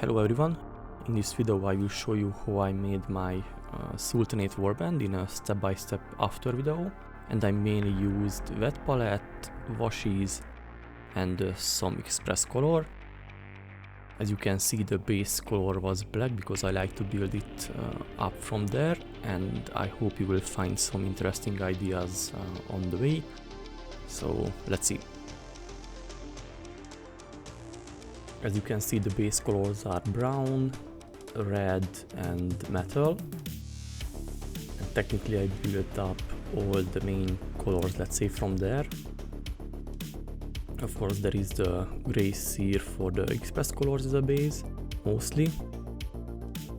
Hello everyone, in this video I will show you how I made my Sultanate Warband in a step-by-step after video, and I mainly used wet palette, washes and some express color. As you can see, the base color was black because I like to build it up from there, and I hope you will find some interesting ideas on the way. So let's see. As you can see, the base colors are brown, red and metal. And technically I built up all the main colors, let's say, from there. Of course there is the grey Seer for the express colors as a base, mostly.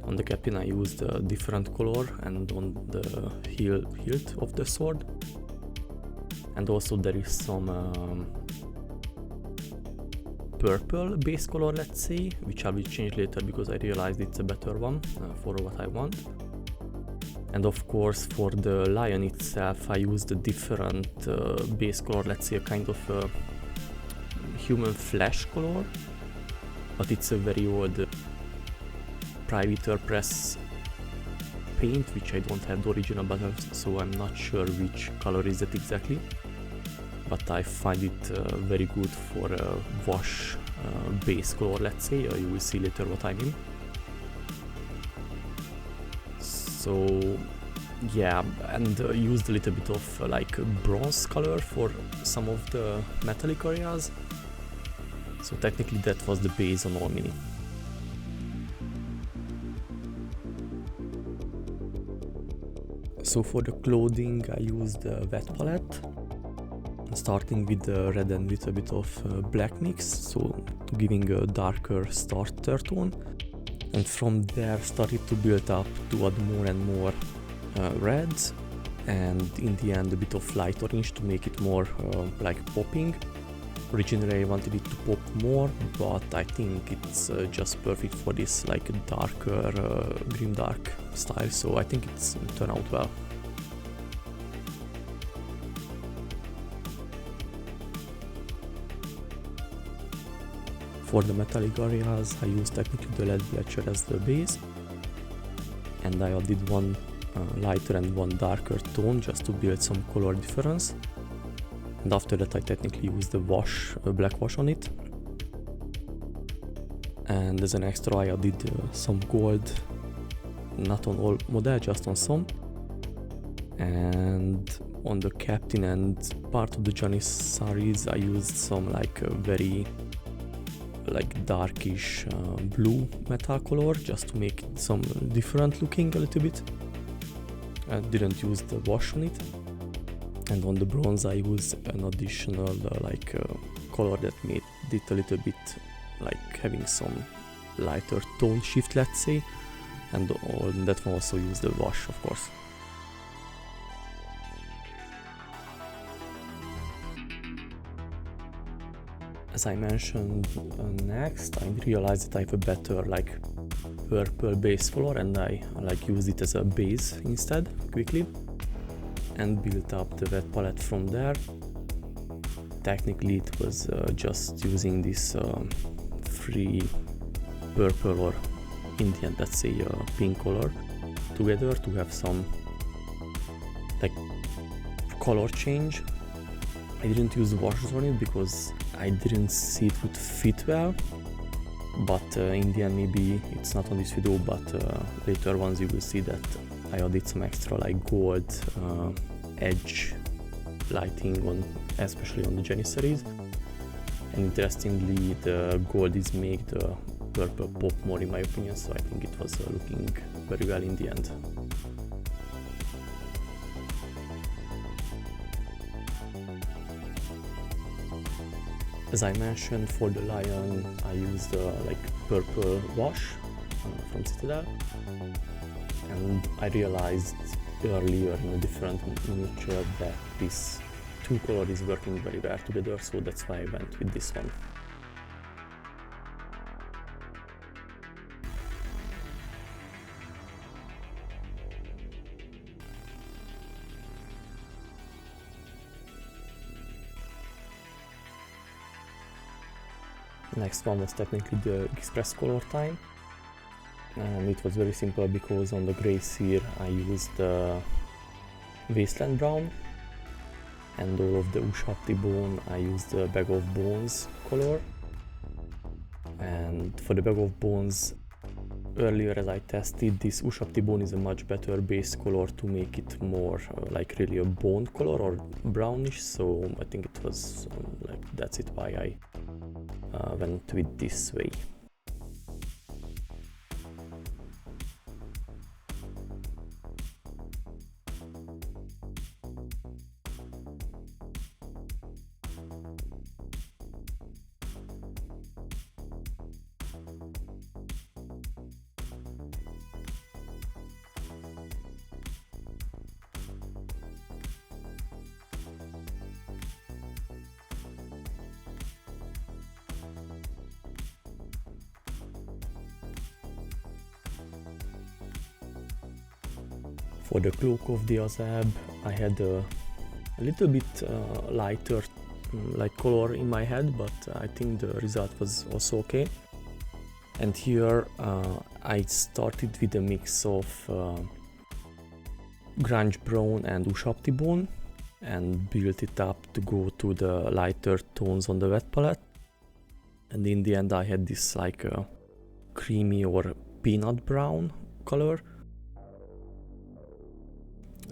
On the captain I used a different color, and on the hilt of the sword. And also there is some purple base color, let's say, which I will change later because I realized it's a better one for what I want. And of course for the lion itself I used a different base color, let's say a kind of human flesh color, but it's a very old Privateer press paint, which I don't have the original bottle, so I'm not sure which color is it exactly. But I find it very good for a wash base color, let's say. You will see later what I mean. So yeah, and used a little bit of like bronze color for some of the metallic areas. So technically that was the base on all mini. So for the clothing I used a wet palette, starting with the red and with a bit of black mix, so giving a darker starter tone, and from there started to build up to add more and more reds, and in the end a bit of light orange to make it more like popping. Originally I wanted it to pop more, but I think it's just perfect for this like darker grimdark style, so I think it's turned out well. For the metallic areas I used technically the Leadbelcher as the base, and I added one lighter and one darker tone just to build some color difference. And after that I technically used the wash, black wash on it. And as an extra I added some gold, not on all model, just on some. And on the captain and part of the Janissaries I used some like very like darkish blue metal color just to make it some different looking a little bit. I didn't use the wash on it. And on the bronze I used an additional like color that made it a little bit like having some lighter tone shift, let's say, and on that one also used the wash, of course. As I mentioned next, I realized that I have a better like purple base color, and I like used it as a base instead quickly, and built up the wet palette from there. Technically it was just using this free purple, or in the end let's say pink color together to have some like color change. I didn't use washes on it because I didn't see it would fit well, but in the end maybe it's not on this video, but later once you will see that I added some extra like gold edge lighting on, especially on the Janissaries. And interestingly the gold is make the purple pop more in my opinion, so I think it was looking very well in the end. As I mentioned, for the lion I used like purple wash from Citadel, and I realized earlier in a different miniature that this two color is working very well together, so that's why I went with this one. Next one was technically the express color time, and it was very simple because on the grey Seer I used the Wasteland Brown, and all of the Ushabti Bone I used the Bag of Bones color. And for the Bag of Bones, earlier as I tested, this Ushabti Bone is a much better base color to make it more like really a bone color or brownish, so I think it was like that's it why I went with this way. For the Cloak of the Azab, I had a little bit lighter like color in my head, but I think the result was also okay. And here I started with a mix of Grunge Brown and Ushabti Bone and built it up to go to the lighter tones on the wet palette. And in the end I had this like a creamy or peanut brown color.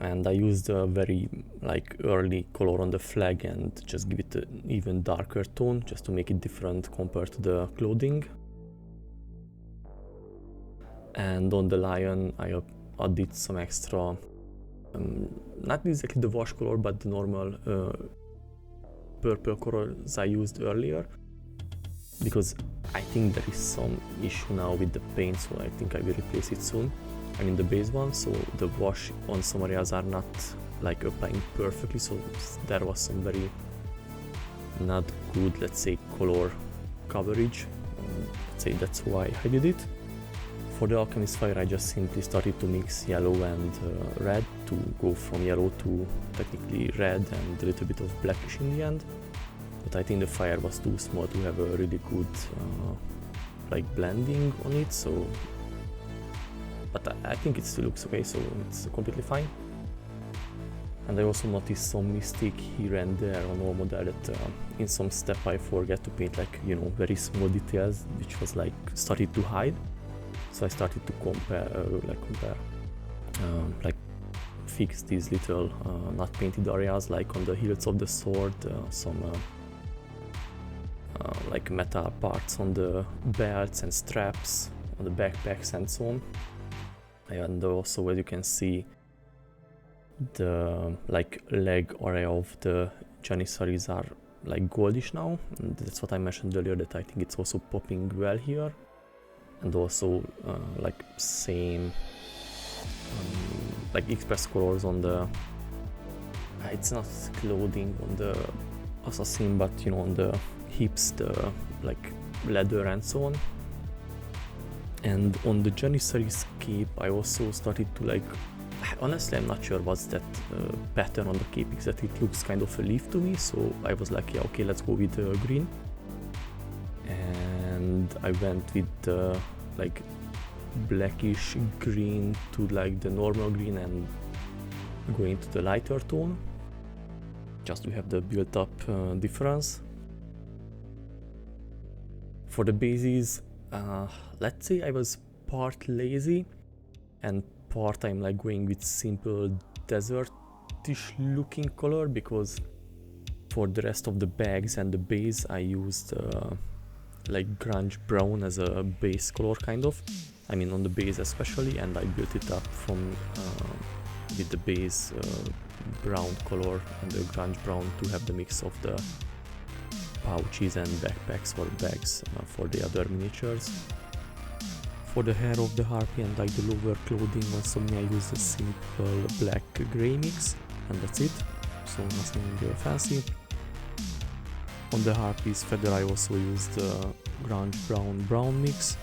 And I used a very like early color on the flag and just give it an even darker tone just to make it different compared to the clothing. And on the lion I added some extra, not exactly the wash color but the normal purple colors I used earlier, because I think there is some issue now with the paint, so I think I will replace it soon. I mean the base one, so the wash on some areas are not like applying perfectly, so there was some very not good, let's say, color coverage. Let's say that's why I did it. For the Alchemist Fire I just simply started to mix yellow and red to go from yellow to technically red and a little bit of blackish in the end. But I think the fire was too small to have a really good like blending on it, so but I think it still looks okay, so it's completely fine. And I also noticed some mistake here and there on our model that in some step I forget to paint like, you know, very small details, which was like started to hide. So I started to like fix these little not painted areas, like on the hilts of the sword, some like metal parts on the belts and straps, on the backpacks and so on. And also, as you can see, the like leg area of the Janissaries are like goldish now, and that's what I mentioned earlier, that I think it's also popping well here. And also like same like express colors on the it's not clothing on the assassin, but you know, on the hips, the like leather and so on. And on the Janissaries cape I also started to like, honestly I'm not sure what's that pattern on the cape, because that it looks kind of a leaf to me, so I was like, yeah, okay, let's go with green. And I went with like blackish green to like the normal green and going to the lighter tone, just to have the built up difference. For the bases, let's say I was part lazy and part I'm like going with simple desertish looking color, because for the rest of the bags and the base I used like Grunge Brown as a base color kind of, I mean on the base especially, and I built it up from with the base brown color and the Grunge Brown to have the mix of the pouches and backpacks or bags for the other miniatures. For the hair of the harpy and like the lower clothing on Somni I used a simple black grey mix, and that's it, so nothing fancy. On the harpy's feather I also used Grunge Brown mix,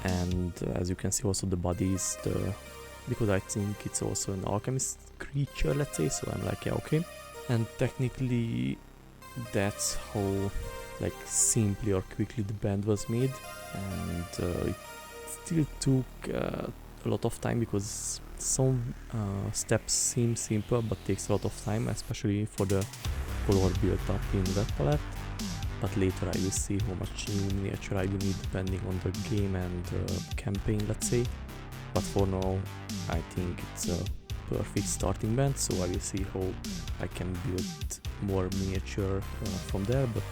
and as you can see also the body is because I think it's also an alchemist creature, let's say, so I'm like, yeah, okay. And technically that's how like simply or quickly the band was made, and it still took a lot of time because some steps seem simple but takes a lot of time, especially for the color built up in that palette. But later I will see how much miniature I will need depending on the game and campaign, let's say. But for now I think it's a perfect starting band, so I will see how I can build more miniature from there, but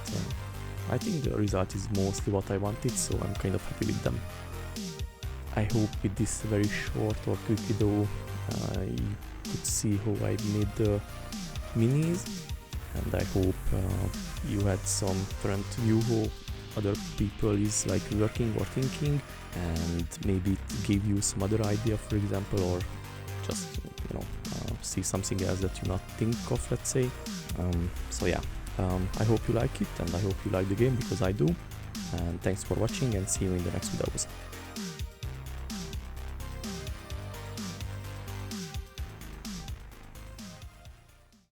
I think the result is mostly what I wanted, so I'm kind of happy with them. I hope with this very short or quick video you could see how I made the minis, and I hope you had some different view how other people is like working or thinking, and maybe it gave you some other idea, for example, or just see something else that you not think of, let's say. So yeah, I hope you like it, and I hope you like the game because I do. And thanks for watching, and see you in the next videos.